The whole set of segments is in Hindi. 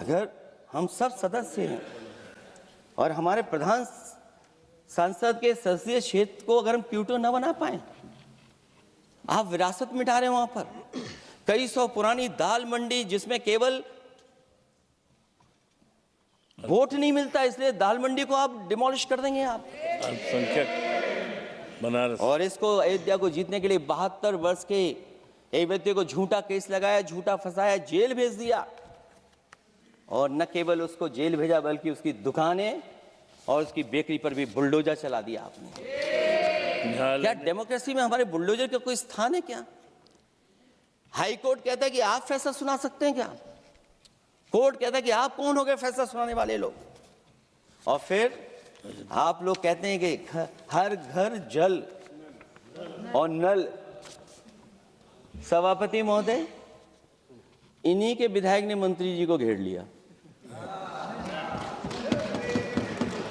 अगर हम सब सदस्य हैं और हमारे प्रधान सांसद के संसदीय क्षेत्र को अगर हम क्यूटो न बना पाए, आप विरासत मिटा रहे हैं वहां पर। कई सौ पुरानी दाल मंडी जिसमें केवल वोट नहीं मिलता, इसलिए दाल मंडी को आप डिमोलिश कर देंगे आप। अल्पसंख्यक बनारस और इसको अयोध्या को जीतने के लिए 72 वर्ष के एक व्यक्ति को झूठा केस लगाया, झूठा फंसाया, जेल भेज दिया। और न केवल उसको जेल भेजा बल्कि उसकी दुकानें और उसकी बेकरी पर भी बुलडोजर चला दिया आपने। क्या डेमोक्रेसी में हमारे बुलडोजर का कोई स्थान है क्या? हाई कोर्ट कहता है कि आप फैसला सुना सकते हैं क्या? कोर्ट कहता है कि आप कौन हो गए फैसला सुनाने वाले लोग? और फिर आप लोग कहते हैं कि हर घर जल और नल। सभापति महोदय, इन्हीं के विधायक ने मंत्री जी को घेर लिया,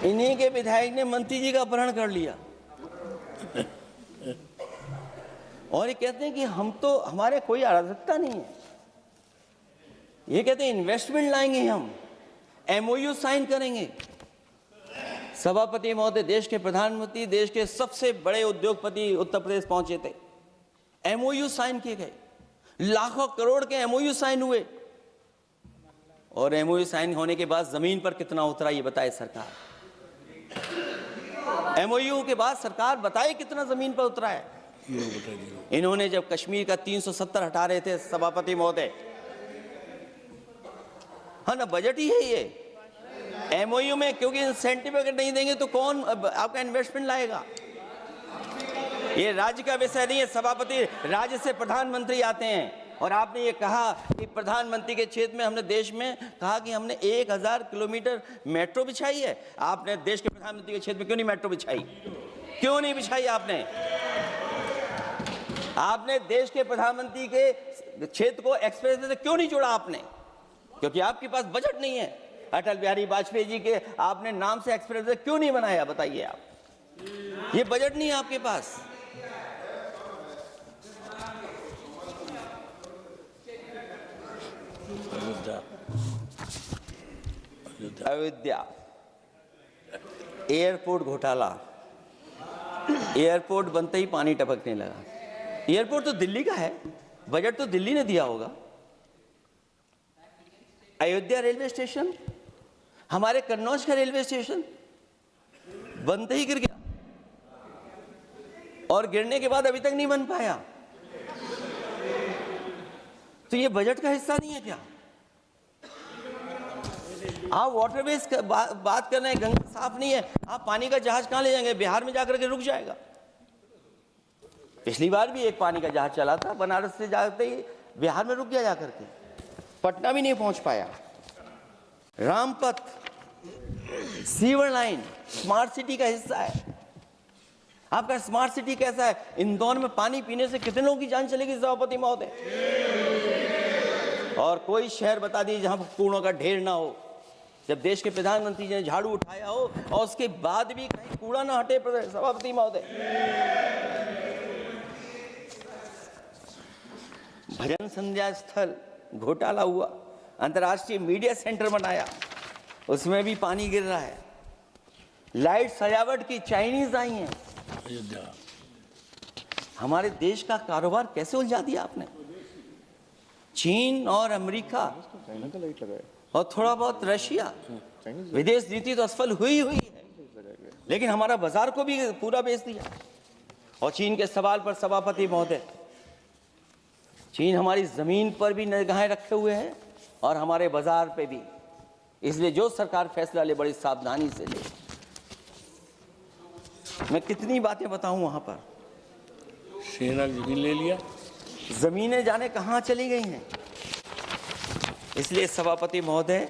इन्हीं के विधायक ने मंत्री जी का अपहरण कर लिया और ये कहते हैं कि हम तो, हमारे कोई अराजकता नहीं है। ये कहते हैं इन्वेस्टमेंट लाएंगे, हम एमओयू साइन करेंगे। सभापति महोदय, देश के प्रधानमंत्री, देश के सबसे बड़े उद्योगपति उत्तर प्रदेश पहुंचे थे, एमओयू साइन किए गए, लाखों करोड़ के एमओयू साइन हुए। और एमओयू साइन होने के बाद जमीन पर कितना उतरा ये बताए सरकार। एमओयू के बाद सरकार बताए कितना जमीन पर उतरा है। इन्होंने जब कश्मीर का 370 हटा रहे थे सभापति महोदय, हाँ ना, बजट ही है ये एमओयू में, क्योंकि इंसेंटिव अगर नहीं देंगे तो कौन आपका इन्वेस्टमेंट लाएगा? ये राज्य का विषय नहीं है सभापति, राज्य से प्रधानमंत्री आते हैं। और आपने ये कहा कि प्रधानमंत्री के क्षेत्र में हमने देश में कहा कि हमने 1000 किलोमीटर मेट्रो बिछाई है। आपने देश के प्रधानमंत्री के क्षेत्र में क्यों नहीं मेट्रो बिछाई? क्यों नहीं बिछाई आपने? आपने देश के प्रधानमंत्री के क्षेत्र को एक्सप्रेस वे से क्यों नहीं जोड़ा आपने? क्योंकि आपके पास बजट नहीं है। अटल बिहारी वाजपेयी जी के आपने नाम से एक्सप्रेस वे क्यों नहीं बनाया? बताइए आप, ये बजट नहीं है आपके पास। अयोध्या एयरपोर्ट घोटाला, एयरपोर्ट बनते ही पानी टपकने लगा। एयरपोर्ट तो दिल्ली का है, बजट तो दिल्ली ने दिया होगा। अयोध्या रेलवे स्टेशन, हमारे कन्नौज का रेलवे स्टेशन बनते ही गिर गया और गिरने के बाद अभी तक नहीं बन पाया। तो ये बजट का हिस्सा नहीं है क्या? आप वाटरवेज का बात कर रहे हैं, गंगा साफ नहीं है, आप पानी का जहाज कहां ले जाएंगे? बिहार में जाकर के रुक जाएगा। पिछली बार भी एक पानी का जहाज चला था, बनारस से जाते ही बिहार में रुक गया, जाकर के पटना भी नहीं पहुंच पाया। Rampath, sewer line smart city का हिस्सा है। आपका स्मार्ट सिटी कैसा है? इंदौर में पानी पीने से कितने लोगों की जान चलेगी सभापति महोदय? और कोई शहर बता दीजिए जहां कूड़ों का ढेर ना हो। जब देश के प्रधानमंत्री जी ने झाड़ू उठाया हो और उसके बाद भी कहीं कूड़ा ना हटे सभापति महोदय। भजन संध्या स्थल घोटाला हुआ, अंतर्राष्ट्रीय मीडिया सेंटर बनाया, उसमें भी पानी गिर रहा है। लाइट सजावट की चाइनीज आई हैं। हमारे देश का कारोबार कैसे उलझा दिया आपने? चीन और अमेरिका और थोड़ा बहुत रशिया, विदेश नीति तो असफल हुई है, लेकिन हमारा बाजार को भी पूरा बेच दिया। और चीन के सवाल पर सभापति महोदय, चीन हमारी जमीन पर भी निगाहें रखे हुए है और हमारे बाजार पे भी। इसलिए जो सरकार फैसला ले बड़ी सावधानी से ले। मैं कितनी बातें बताऊं वहां पर। सेना जमीन ले लिया, जमीनें जाने कहां चली गई हैं। इसलिए सभापति महोदय,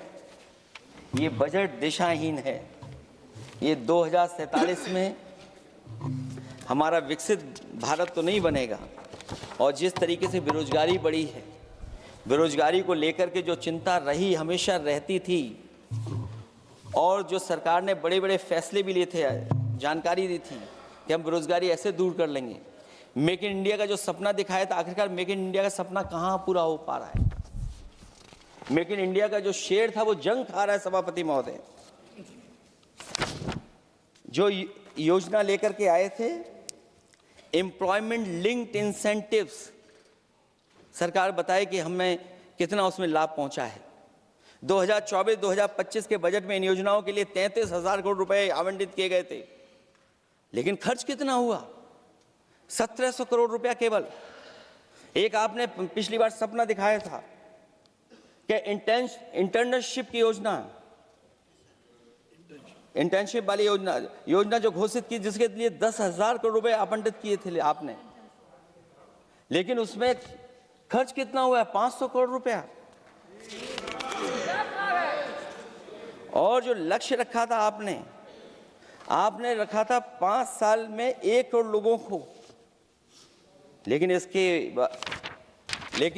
ये बजट दिशाहीन है। ये 2047 में हमारा विकसित भारत तो नहीं बनेगा। और जिस तरीके से बेरोजगारी बढ़ी है, बेरोजगारी को लेकर के जो चिंता रही, हमेशा रहती थी, और जो सरकार ने बड़े बड़े फैसले भी लिए थे, जानकारी दी थी कि हम बेरोजगारी ऐसे दूर कर लेंगे। मेक इन इंडिया का जो सपना दिखाया था, आखिरकार मेक इन इंडिया का सपना कहाँ पूरा हो पा रहा है? मेक इन इंडिया का जो शेर था वो जंग खा रहा है सभापति महोदय। जो योजना लेकर के आए थे एम्प्लॉयमेंट लिंक्ड इंसेंटिव्स, सरकार बताए कि हमें कितना उसमें लाभ पहुंचा है। 2024-2025 के बजट में इन योजनाओं के लिए 33,000 करोड़ रुपए आवंटित किए गए थे, लेकिन खर्च कितना हुआ? 1,700 करोड़ रुपया केवल। एक आपने पिछली बार सपना दिखाया था कि इंटर्नशिप की योजना, इंटर्नशिप वाली योजना जो घोषित की, जिसके लिए 10,000 करोड़ रुपए आवंटित किए थे आपने, लेकिन उसमें खर्च कितना हुआ है? 500 करोड़ रुपया। और जो लक्ष्य रखा था आपने रखा था 5 साल में 1 करोड़ लोगों को, लेकिन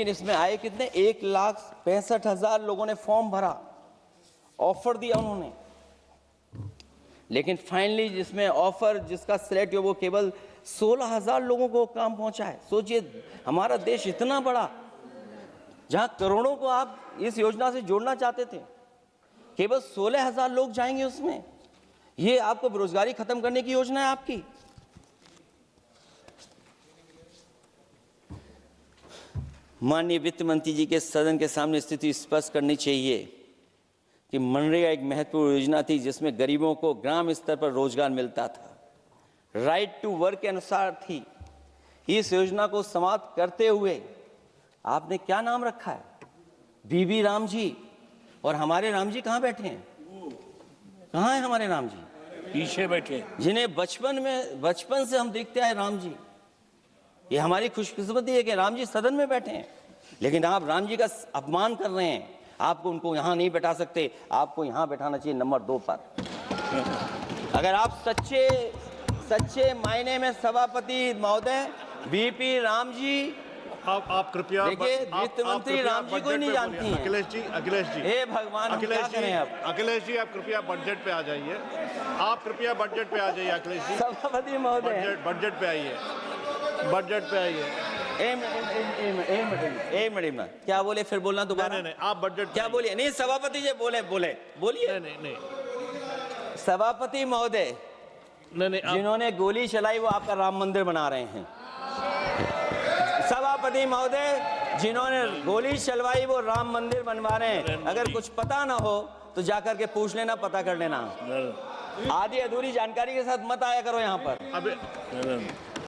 इसमें आए कितने? 1,65,000 लोगों ने फॉर्म भरा, ऑफर दिया उन्होंने, लेकिन फाइनली जिसमें ऑफर जिसका सिलेक्ट हुआ वो केवल 16,000 लोगों को काम पहुंचा है। सोचिए, हमारा देश इतना बड़ा, जहां करोड़ों को आप इस योजना से जोड़ना चाहते थे, केवल 16,000 लोग जाएंगे उसमें। ये आपको बेरोजगारी खत्म करने की योजना है आपकी। माननीय वित्त मंत्री जी के सदन के सामने स्थिति स्पष्ट करनी चाहिए कि मनरेगा एक महत्वपूर्ण योजना थी जिसमें गरीबों को ग्राम स्तर पर रोजगार मिलता था, राइट टू वर्क के अनुसार थी। इस योजना को समाप्त करते हुए आपने क्या नाम रखा है? बीबी राम जी। और हमारे राम जी कहाँ बैठे हैं? कहाँ है हमारे राम जी? पीछे बैठे, जिन्हें बचपन से हम देखते आए राम जी। ये हमारी खुशकिस्मती है कि राम जी सदन में बैठे हैं, लेकिन आप राम जी का अपमान कर रहे हैं। आपको उनको यहाँ नहीं बैठा सकते, आपको यहाँ बैठाना चाहिए नंबर 2 पर। अगर आप सच्चे मायने में सभापति महोदय बीपी राम जी, आप कृपया देखिए, वित्त मंत्री राम जी को ही नहीं जानती हैं। अखिलेश जी हे भगवान, हम क्या करें अब? अखिलेश जी, आप कृपया बजट पे आ जाइए। आप कृपया बजट पे आ जाइए अखिलेश जी। सभापति महोदय बजट पे आइए, बजट पे आइए। एक मिनट, क्या बोले? फिर बोलना दोबारा। नहीं, आप बजट क्या बोलिए? नहीं, सभापति जी बोलिए। नहीं सभापति महोदय, नहीं, जिन्होंने गोली चलाई वो आपका राम मंदिर बना रहे हैं। सभापति महोदय, जिन्होंने गोली चलवाई वो राम मंदिर बनवा रहे हैं। अगर कुछ पता ना हो तो जाकर के पूछ लेना, पता कर लेना। आधी अधूरी जानकारी के साथ मत आया करो यहाँ पर। अबे